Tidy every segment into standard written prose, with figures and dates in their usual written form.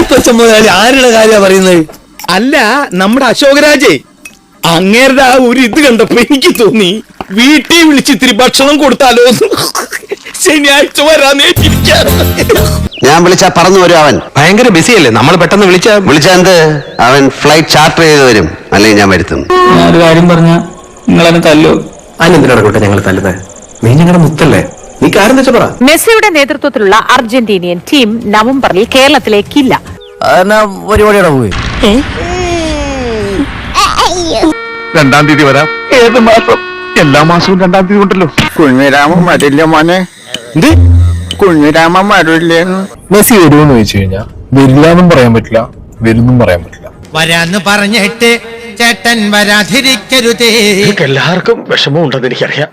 ഈപ്പച്ച മുതലാളി ആരുടെ കാര്യ പറയുന്നത്? അല്ല, നമ്മുടെ അശോകരാജേ, അങ്ങേരുടെ ആ ഒരു ഇത് കണ്ടപ്പോ എനിക്ക് തോന്നി വീട്ടിൽ വിളിച്ച് ഇത്തിരി ഭക്ഷണം കൊടുത്താലോ. ശനിയാഴ്ച വരാന്നേ ഇരിക്കാറ്. ഞാൻ വിളിച്ചാ പറന്നു വരും. അവൻ ഭയങ്കര ബിസിയല്ലേ, നമ്മൾ പെട്ടെന്ന് വിളിച്ചാ എന്ത്? അവൻ ഫ്ലൈറ്റ് ചാർട്ടർ ചെയ്ത് വരും, അല്ലെങ്കിൽ ഞാൻ വരുത്തുന്നു. ഞാനൊരു കാര്യം പറഞ്ഞ നിങ്ങളെന്നെ തല്ലോ. അതിനെന്തിനാണ് കൂട്ടെ ഞങ്ങൾ തല്ലുന്നത്? നീ ഞങ്ങളുടെ മുത്തല്ലേ, നീ കാര്യം വെച്ചാ പറ. മെസ്സിയുടെ നേതൃത്വത്തിലുള്ള അർജന്റീനിയൻ ടീം നവംബറിൽ കേരളത്തിലേക്കില്ല. പരിപാടിയുടെ പോയി 2-ാം തീയതി വരാം. ഏത് മാസം? എല്ലാ മാസവും 2-ാം തീയതി ഉണ്ടല്ലോ. കുഞ്ഞിരാമൻ വരില്ല മോനെ. എന്ത് കുഞ്ഞിരാമൻ വരില്ലേന്ന്? മെസ്സി വരുമെന്ന് ചോദിച്ചു കഴിഞ്ഞാൽ വരില്ലാന്നും പറയാൻ പറ്റില്ല, വരുന്നും പറയാൻ പറ്റില്ല. വരാന്ന് പറഞ്ഞിട്ട് ചേട്ടൻ വരാതിരിക്കരുതേ. എല്ലാവർക്കും വിഷമം ഉണ്ടെന്ന് എനിക്കറിയാം.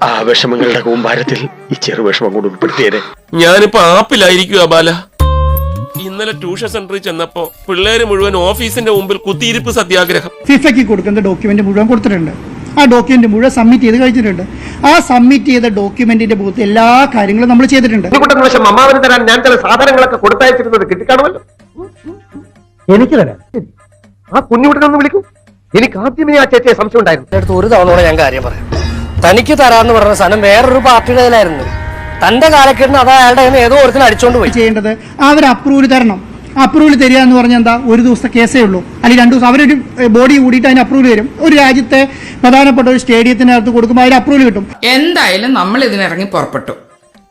ആ വിഷമങ്ങളുടെ കൂമ്പാരത്തിൽ ഈ ചെറു വിഷമം കൊണ്ട് ഉൾപ്പെടുത്തിയേനെ. ഞാനിപ്പോ ആപ്പിലായിരിക്കുക ബാല. ഇന്നലെ ട്യൂഷൻ സെന്ററിൽ ചെന്നപ്പോ പിള്ളേര് മുഴുവൻ ഓഫീസിന്റെ മുമ്പിൽ കുത്തിയിരിപ്പ് സത്യാഗ്രഹം. ഫിഫയ്ക്ക് കൊടുക്കുന്ന ഡോക്യുമെന്റ് മുഴുവൻ കൊടുത്തിട്ടുണ്ട്. ആ ഡോക്യുമെന്റ് മുഴുവൻ സബ്മിറ്റ് ചെയ്ത് കഴിച്ചിട്ടുണ്ട്. ആ സബ്മിറ്റ് ചെയ്ത ഡോക്യുമെന്റിന്റെ പുറത്ത് എല്ലാ കാര്യങ്ങളും നമ്മൾ ചെയ്തിട്ടുണ്ട്. അമ്മാവന് തരാൻ ഞാൻ ചില സാധനങ്ങളൊക്കെ കൊടുത്തയച്ചിരുന്നത് കിട്ടിക്കാണുമല്ലോ. എനിക്ക് തരാം. ആ കുഞ്ഞുകുട്ടനൊന്ന് വിളിക്കൂ. എനിക്ക് ആദ്യമേ ആ ചേച്ചിയെ സംശയം ഉണ്ടായിരുന്നു. ഒരു തവണ ഞാൻ കാര്യം പറയാം. തനിക്ക് തരാന്ന് പറഞ്ഞ സാധനം വേറൊരു പാർട്ടിയുടെ കയ്യിലായിരുന്നു. തന്റെ കാലക്കെട്ടിന് അത് അയാളുടെ ഏതോ ഒരുത്തിന് അടിച്ചോണ്ട് പോയി. ചെയ്യേണ്ടത് അവർ അപ്രൂവൽ തരണം. അപ്രൂവൽ തരിക എന്ന് പറഞ്ഞാൽ എന്താ? ഒരു ദിവസത്തെ കേസേ ഉള്ളൂ, അല്ലെങ്കിൽ 2 ദിവസം. അവരൊരു ബോഡി കൂടിയിട്ട് അതിന് അപ്രൂവൽ തരും. ഒരു രാജ്യത്തെ പ്രധാനപ്പെട്ട ഒരു സ്റ്റേഡിയത്തിനകത്ത് കൊടുക്കുമ്പോൾ അതിന് അപ്രൂവൽ കിട്ടും. എന്തായാലും നമ്മൾ ഇതിനിറങ്ങി പുറപ്പെട്ടു.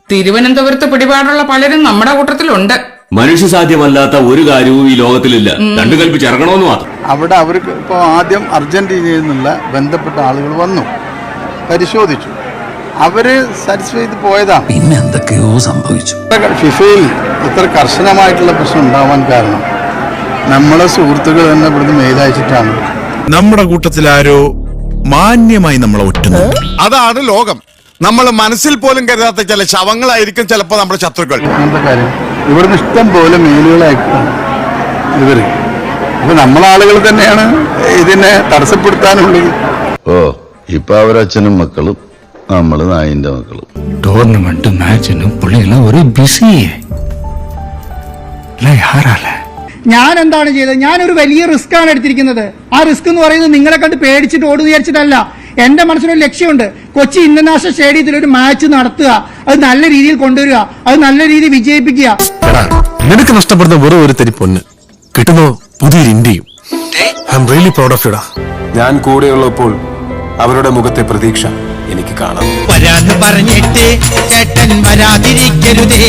തിരുവനന്തപുരത്ത് പിടിപാടുള്ള പലരും നമ്മുടെ കൂട്ടത്തിലുണ്ട്. മനുഷ്യ സാധ്യമല്ലാത്ത ഒരു കാര്യവും ഈ ലോകത്തിലില്ല. രണ്ടു കൽപ്പിച്ച് ഇറങ്ങണമെന്ന് മാത്രം. അവിടെ അവർക്ക് ഇപ്പോൾ ആദ്യം അർജന്റീനയിൽ നിന്നുള്ള ബന്ധപ്പെട്ട ആളുകൾ വന്നു, പരിശോധിച്ചു. അവര് സാറ്റിസ്ഫൈ ചെയ്ത് പോയതാണ്. പിന്നെ എന്തൊക്കെയോ സംഭവിച്ചു. ഫിഫയിൽ ഇത്ര കർശനമായിട്ടുള്ള പ്രശ്നം ഉണ്ടാവാൻ കാരണം നമ്മളെ സുഹൃത്തുക്കൾ തന്നെ ഇവിടുന്ന് മെയിൽ അയച്ചിട്ടാണ്. നമ്മുടെ കൂട്ടത്തിൽ ആരോ മാന്യമായി നമ്മളെ ഒറ്റുന്നു. അതാണ് ലോകം. നമ്മൾ മനസ്സിൽ പോലും കരുതാത്ത ചില ശവങ്ങളായിരിക്കും ചിലപ്പോ നമ്മുടെ ശത്രുക്കൾ. അങ്ങനത്തെ കാര്യം ഇവിടുന്ന് ഇഷ്ടം പോലെ മെയിലുകൾ അയക്കണം ഇവര്. അപ്പൊ നമ്മളാളുകൾ തന്നെയാണ് ഇതിനെ തടസ്സപ്പെടുത്താനുള്ളത്. ഓ, ഇപ്പൊ അവരച്ഛനും മക്കളും നമ്മള് നായിന്റെ മക്കളും. ടൂർണമെന്റ് മാച്ചിനും പുള്ളിയെല്ലാം ഒരു ബിസിയെ. ഞാൻ എന്താണ് ചെയ്തത്? ഞാനൊരു വലിയ റിസ്ക് ആണ് എടുത്തിരിക്കുന്നത്. ആ റിസ്ക് എന്ന് പറയുന്നത് നിങ്ങളെ കണ്ട് പേടിച്ചിട്ട് ഓടുന്നു വിചാരിച്ചിട്ടല്ല. എന്റെ മനസ്സിനൊരു ലക്ഷ്യമുണ്ട്. കൊച്ചി ഇന്റർനാഷണൽ സ്റ്റേഡിയത്തിൽ ഒരു മാച്ച് നടത്തുക, അത് നല്ല രീതിയിൽ കൊണ്ടുവരിക, അത് നല്ല രീതിയിൽ വിജയിപ്പിക്കുക. നിനക്ക് നഷ്ടപ്പെടുന്ന വെറും ഒരു തരി പൊന്ന് കിട്ടുന്നോ പുതിയൊരു ഇന്ത്യയും. I am really proud of you. ഞാൻ കൂടെയുള്ളപ്പോൾ അവരുടെ മുഖത്തെ പ്രതീക്ഷ എനിക്ക് കാണാം. വരാന്ന് പറഞ്ഞിട്ട് ചേട്ടൻ വരാതിരിക്കരുതേ.